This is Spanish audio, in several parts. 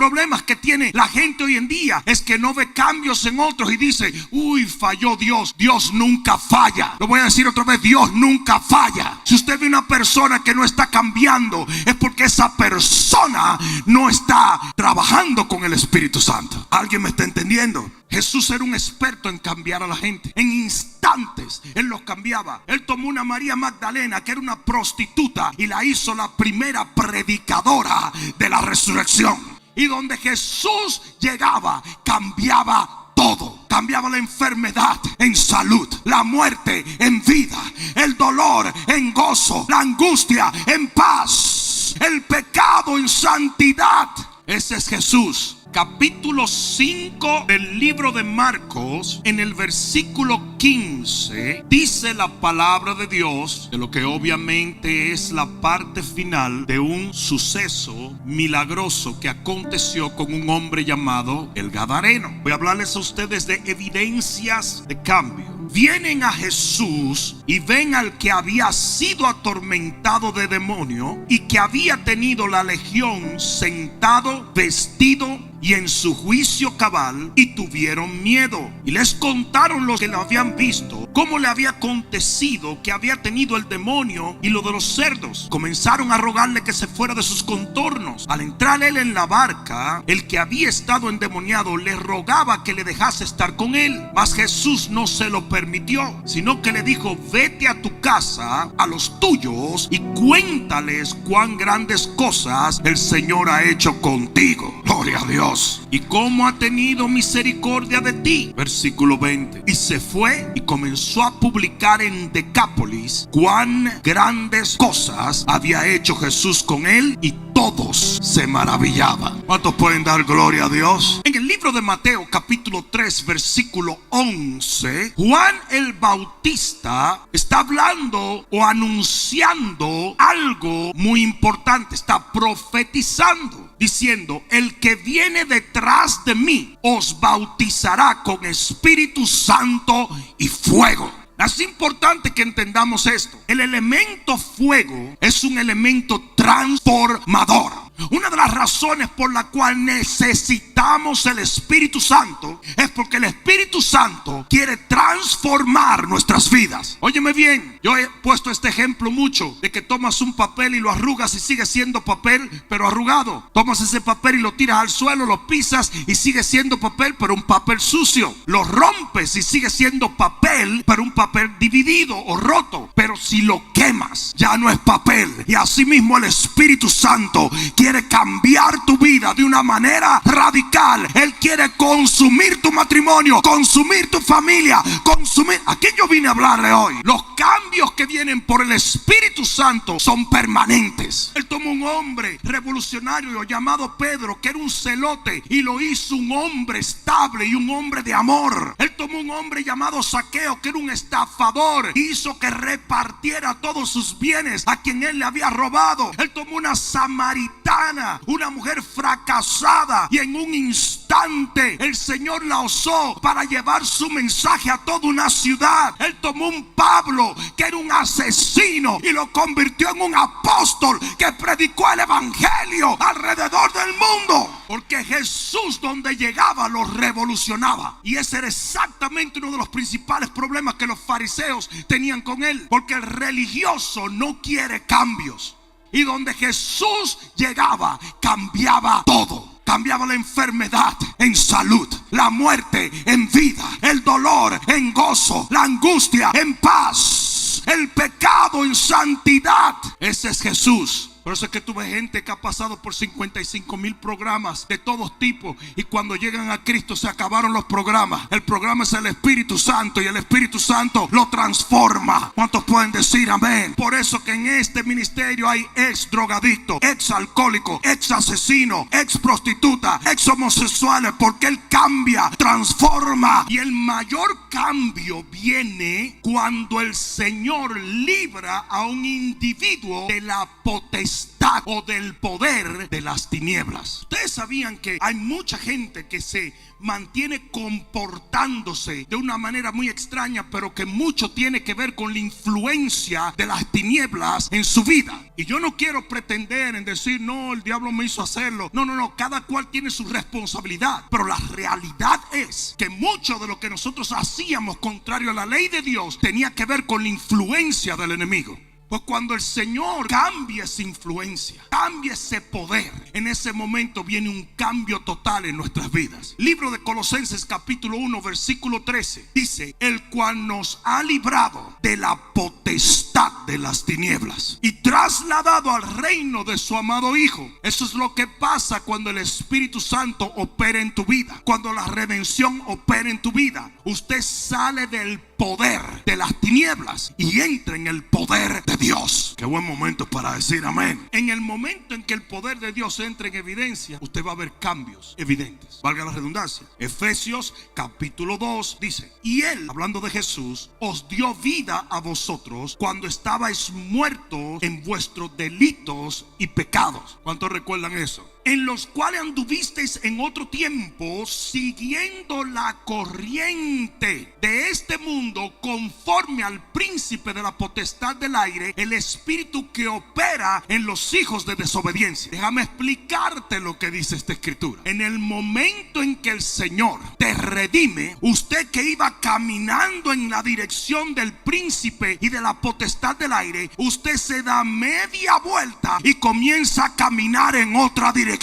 problemas que tiene la gente hoy en día es que no ve cambios en otros y dice, uy, falló Dios. Dios nunca falla. Lo voy a decir otra vez, Dios nunca falla. Si usted ve una persona que no está cambiando, es porque esa persona no está trabajando con el Espíritu Santo. ¿Alguien me está entendiendo? Jesús era un experto en cambiar a la gente. En instantes Él los cambiaba. Él tomó una María Magdalena que era una prostituta y la hizo la primera predicadora de la resurrección. Y donde Jesús llegaba, cambiaba todo. Cambiaba la enfermedad en salud, la muerte en vida, el dolor en gozo, la angustia en paz, el pecado en santidad. Ese es Jesús. Capítulo 5 del libro de Marcos, en el versículo 15, dice la palabra de Dios, de lo que obviamente es la parte final de un suceso milagroso que aconteció con un hombre llamado el Gadareno. Voy a hablarles a ustedes de evidencias de cambio. Vienen a Jesús y ven al que había sido atormentado de demonio y que había tenido la legión sentado, vestido y en su juicio cabal, y tuvieron miedo. Y les contaron los que lo habían visto cómo le había acontecido que había tenido el demonio y lo de los cerdos. Comenzaron a rogarle que se fuera de sus contornos. Al entrar él en la barca, el que había estado endemoniado le rogaba que le dejase estar con él, mas Jesús no se lo permitió, sino que le dijo, vete a tu casa, a los tuyos, y cuéntales cuán grandes cosas el Señor ha hecho contigo. Gloria a Dios. Y cómo ha tenido misericordia de ti. Versículo 20. Y se fue y comenzó a publicar en Decápolis cuán grandes cosas había hecho Jesús con él, y todos se maravillaban. ¿Cuántos pueden dar gloria a Dios? En el libro de Mateo capítulo 3 versículo 11, Juan el Bautista está hablando o anunciando algo muy importante. Está profetizando, diciendo, el que viene detrás de mí os bautizará con Espíritu Santo y fuego. Es importante que entendamos esto. El elemento fuego es un elemento transformador. Una de las razones por la cual necesitamos el Espíritu Santo es porque el Espíritu Santo quiere transformar nuestras vidas. Óyeme bien, yo he puesto este ejemplo mucho, de que tomas un papel y lo arrugas y sigue siendo papel, pero arrugado. Tomas ese papel y lo tiras al suelo, lo pisas y sigue siendo papel, pero un papel sucio. Lo rompes y sigue siendo papel, pero un papel dividido o roto. Pero si lo quemas, ya no es papel. Y así mismo el Espíritu Santo quiere cambiar tu vida de una manera radical. Él quiere consumir tu matrimonio, consumir tu familia, consumir. Aquí yo vine a hablarle hoy. Los cambios que vienen por el Espíritu Santo son permanentes. Él tomó un hombre revolucionario llamado Pedro, que era un celote, y lo hizo un hombre estable y un hombre de amor. Él tomó un hombre llamado Zaqueo, que era un estafador, y hizo que repartiera todos sus bienes a quien él le había robado. Él tomó una samaritana, una mujer fracasada, y en un instante el Señor la usó para llevar su mensaje a toda una ciudad. Él tomó un Pablo, que era un asesino, y lo convirtió en un apóstol que predicó el evangelio alrededor del mundo. Porque Jesús, donde llegaba, los revolucionaba. Y ese era exactamente uno de los principales problemas que los fariseos tenían con él, porque el religioso no quiere cambios. Y donde Jesús llegaba, cambiaba todo. Cambiaba la enfermedad en salud, la muerte en vida, el dolor en gozo, la angustia en paz, el pecado en santidad. Ese es Jesús. Por eso es que tuve gente que ha pasado por 55,000 programas de todos tipos, y cuando llegan a Cristo se acabaron los programas. El programa es el Espíritu Santo, y el Espíritu Santo lo transforma. ¿Cuántos pueden decir amén? Por eso que en este ministerio hay ex drogadicto, ex alcohólico, ex asesino, ex prostituta, ex homosexuales, porque Él cambia, transforma. Y el mayor cambio viene cuando el Señor libra a un individuo de la potestad potestad o del poder de las tinieblas. Ustedes sabían que hay mucha gente que se mantiene comportándose de una manera muy extraña, pero que mucho tiene que ver con la influencia de las tinieblas en su vida. Y yo no quiero pretender en decir, no, el diablo me hizo hacerlo. No, cada cual tiene su responsabilidad. Pero la realidad es que mucho de lo que nosotros hacíamos contrario a la ley de Dios tenía que ver con la influencia del enemigo. Pues cuando el Señor cambia esa influencia, cambia ese poder, en ese momento viene un cambio total en nuestras vidas. Libro de Colosenses capítulo 1 versículo 13 dice: el cual nos ha librado de la potestad de las tinieblas y trasladado al reino de su amado Hijo. Eso es lo que pasa cuando el Espíritu Santo opera en tu vida, cuando la redención opera en tu vida. Usted sale del poder de las tinieblas y entra en el poder de Dios. Qué buen momento para decir amén. En el momento en que el poder de Dios entre en evidencia, usted va a ver cambios evidentes, valga la redundancia. Efesios capítulo 2 dice: y Él, hablando de Jesús, os dio vida a vosotros cuando estabais muertos en vuestros delitos y pecados. ¿Cuántos recuerdan eso? En los cuales anduvisteis en otro tiempo, siguiendo la corriente de este mundo, conforme al príncipe de la potestad del aire, el espíritu que opera en los hijos de desobediencia. Déjame explicarte lo que dice esta escritura. En el momento en que el Señor te redime, usted que iba caminando en la dirección del príncipe y de la potestad del aire, usted se da media vuelta y comienza a caminar en otra dirección.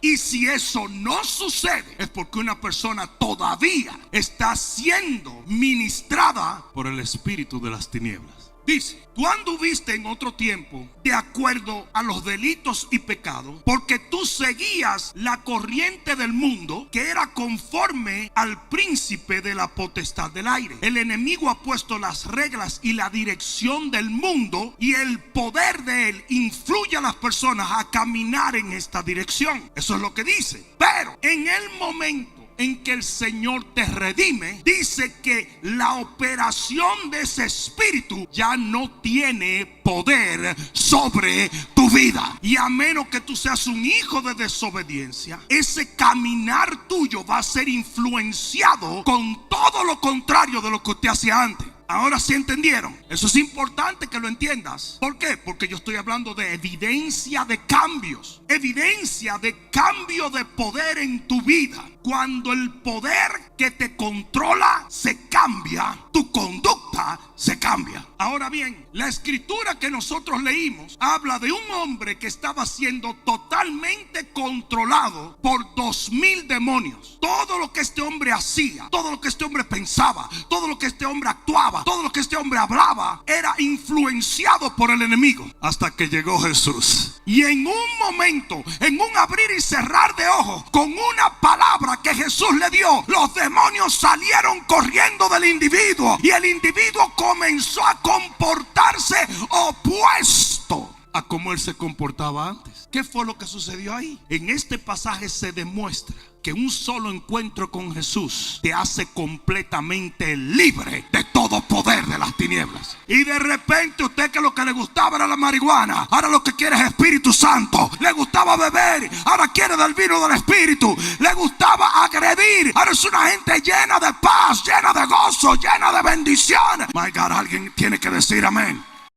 Y si eso no sucede, es porque una persona todavía está siendo ministrada por el espíritu de las tinieblas. Dice: tú anduviste en otro tiempo de acuerdo a los delitos y pecados, porque tú seguías la corriente del mundo, que era conforme al príncipe de la potestad del aire. El enemigo ha puesto las reglas y la dirección del mundo, y el poder de él influye a las personas a caminar en esta dirección. Eso es lo que dice. Pero en el momento en que el Señor te redime, dice que la operación de ese espíritu ya no tiene poder sobre tu vida. Y a menos que tú seas un hijo de desobediencia, ese caminar tuyo va a ser influenciado con todo lo contrario de lo que usted hacía antes. Ahora sí entendieron. Eso es importante que lo entiendas. ¿Por qué? Porque yo estoy hablando de evidencia de cambios, evidencia de cambio de poder en tu vida. Cuando el poder que te controla se cambia, tu conducta se cambia. Ahora bien, la escritura que nosotros leímos habla de un hombre que estaba siendo totalmente controlado por 2000 demonios. Todo lo que este hombre hacía, todo lo que este hombre pensaba, todo lo que este hombre actuaba, todo lo que este hombre hablaba, era influenciado por el enemigo. Hasta que llegó Jesús, y en un momento, en un abrir y cerrar de ojos, con una palabra que Jesús le dio, los demonios salieron corriendo del individuo, y el individuo comenzó a comportarse opuesto a como él se comportaba antes. ¿Qué fue lo que sucedió ahí? En este pasaje se demuestra que un solo encuentro con Jesús te hace completamente libre de todo poder de las tinieblas. Y de repente usted, que lo que le gustaba era la marihuana, ahora lo que quiere es Espíritu Santo. Le gustaba beber, ahora quiere del vino del Espíritu. Le gustaba agredir, ahora es una gente llena de paz, llena de gozo, llena de bendición. My God, alguien tiene que decir amén.